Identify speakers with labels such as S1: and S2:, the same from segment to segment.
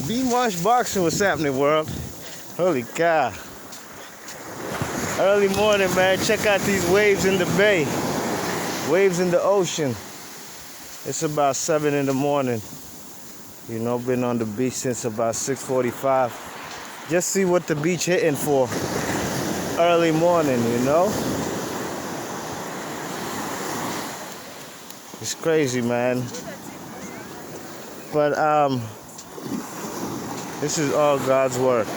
S1: B-Marsh Boxing, what's happening, world? Holy cow. Early morning, man. Check out these waves in the bay. Waves in the ocean. It's about 7 in the morning. You know, been on the beach since about 6:45. Just see what the beach hitting for early morning, you know? It's crazy, man. But this is all God's work,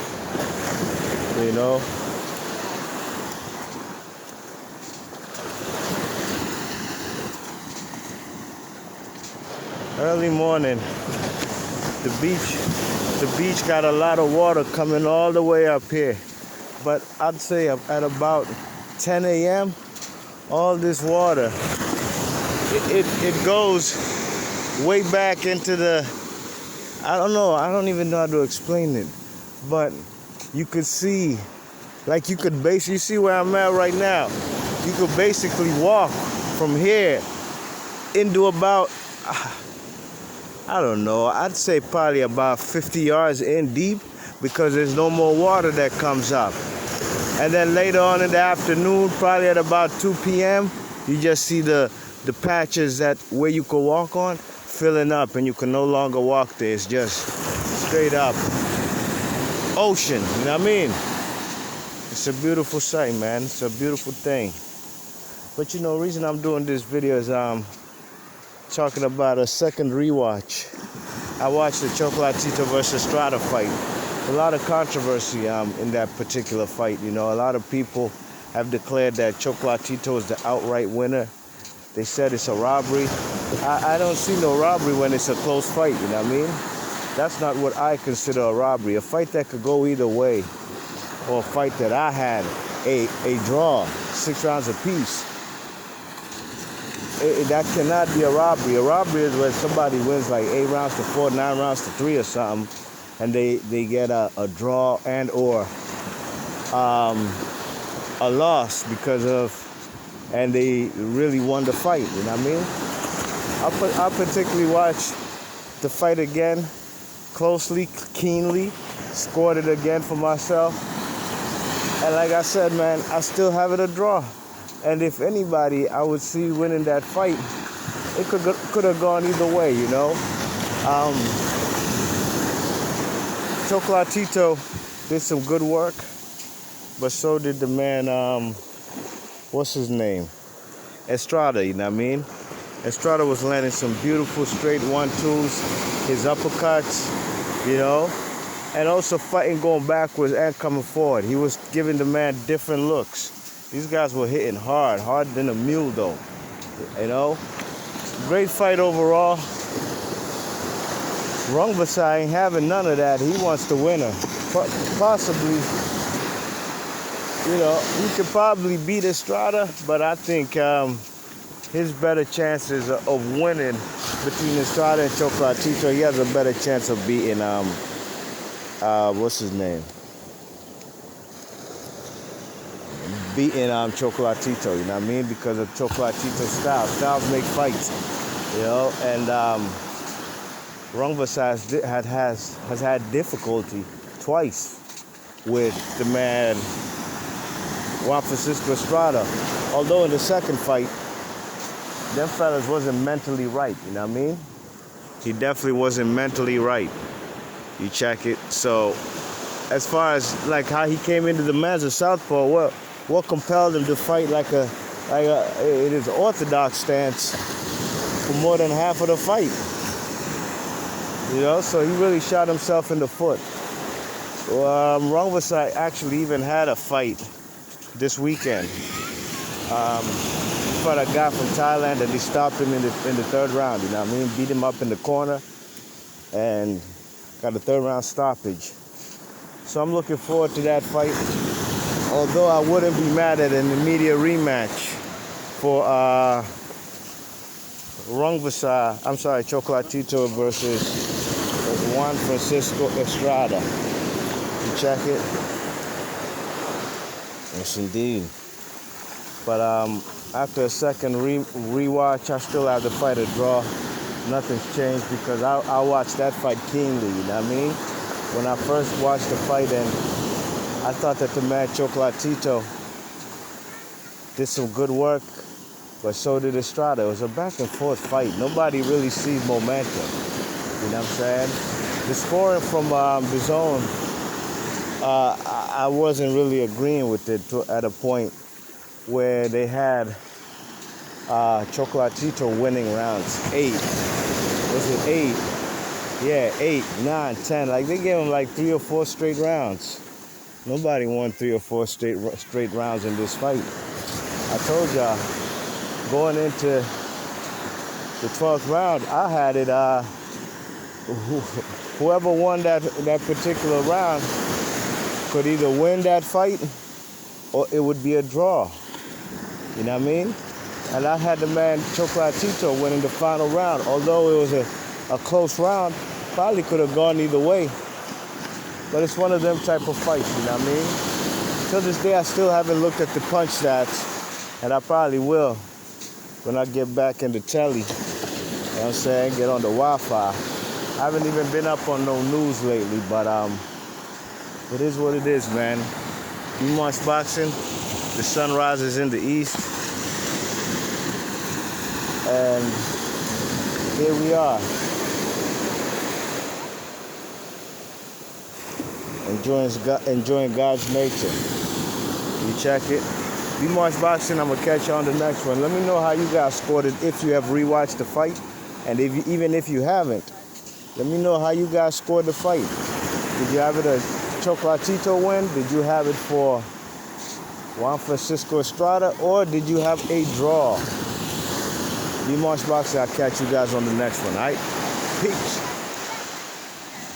S1: you know? Early morning, the beach got a lot of water coming all the way up here. But I'd say at about 10 a.m., all this water, it goes way back into the, I don't even know how to explain it, but you could see, like you see where I'm at right now, you could basically walk from here into about, I don't know, I'd say probably about 50 yards in deep, because there's no more water that comes up. And then later on in the afternoon, probably at about 2 p.m., you just see the patches that where you could walk on filling up, and you can no longer walk there. It's just straight up ocean, you know what I mean? It's a beautiful sight, man. It's a beautiful thing. But you know, the reason I'm doing this video is talking about a second rewatch. I watched the Chocolatito versus Estrada fight. A lot of controversy in that particular fight. You know, a lot of people have declared that Chocolatito is the outright winner. They said it's a robbery. I don't see no robbery when it's a close fight, you know what I mean? That's not what I consider a robbery. A fight that could go either way, or a fight that I had, a draw, 6 rounds apiece. That cannot be a robbery. A robbery is when somebody wins like 8 rounds to 4, 9 rounds to 3 or something, and they get a draw and or a loss because of, and they really won the fight, you know what I mean? I particularly watched the fight again closely, keenly, scored it again for myself. And like I said, man, I still have it a draw. And if anybody I would see winning that fight, it could have gone either way, you know? Chocolatito did some good work, but so did the man, what's his name? Estrada, you know what I mean? Estrada was landing some beautiful straight 1-2s, his uppercuts, you know, and also fighting going backwards and coming forward. He was giving the man different looks. These guys were hitting hard, harder than a mule though, you know? Great fight overall. Gonzalez ain't having none of that. He wants the winner. Possibly, you know, he could probably beat Estrada, but I think his better chances of winning between Estrada and Chocolatito, he has a better chance of beating, what's his name? Beating Chocolatito, you know what I mean? Because of Chocolatito's style. Styles make fights, you know, and Gonzalez has had difficulty twice with the man Juan Estrada. Although in the second fight, them fellas wasn't mentally right, you know what I mean? He definitely wasn't mentally right. You check it. So as far as like how he came into the man's a southpaw, what compelled him to fight like in his orthodox stance for more than half of the fight? You know, so he really shot himself in the foot. Gonzalez actually even had a fight this weekend. Fought a guy from Thailand, and he stopped him in the 3rd round. You know what I mean? Beat him up in the corner and got a 3rd round stoppage. So I'm looking forward to that fight. Although I wouldn't be mad at an immediate rematch for Chocolatito versus Juan Estrada. You check it? Yes, indeed. But after a second rewatch, I still have to fight a draw. nothing's changed because I watched that fight keenly, you know what I mean? When I first watched the fight, and I thought that the man Chocolatito did some good work, but so did Estrada. It was a back and forth fight. Nobody really sees momentum, you know what I'm saying? The scoring from the zone, I wasn't really agreeing with it at a point where they had Chocolatito winning rounds 8. Was it 8? Yeah, 8, 9, 10. Like they gave him like 3 or 4 straight rounds. Nobody won 3 or 4 straight rounds in this fight. I told y'all, going into the 12th round, I had it. Whoever won that particular round could either win that fight or it would be a draw. You know what I mean? And I had the man Chocolatito winning the final round. Although it was a close round, probably could have gone either way. But it's one of them type of fights, you know what I mean? Till this day, I still haven't looked at the punch stats, and I probably will when I get back in the telly. You know what I'm saying? Get on the Wi-Fi. I haven't even been up on no news lately, but it is what it is, man. Juan's boxing. The sun rises in the east. And here we are. Enjoying God's nature. You check it. Be March Boxing. I'm gonna catch you on the next one. Let me know how you guys scored it if you have rewatched the fight, and even if you haven't, let me know how you guys scored the fight. Did you have it a Chocolatito win? Did you have it for Juan Estrada, or did you have a draw? Be March Boxing. I'll catch you guys on the next one. All right? Peace.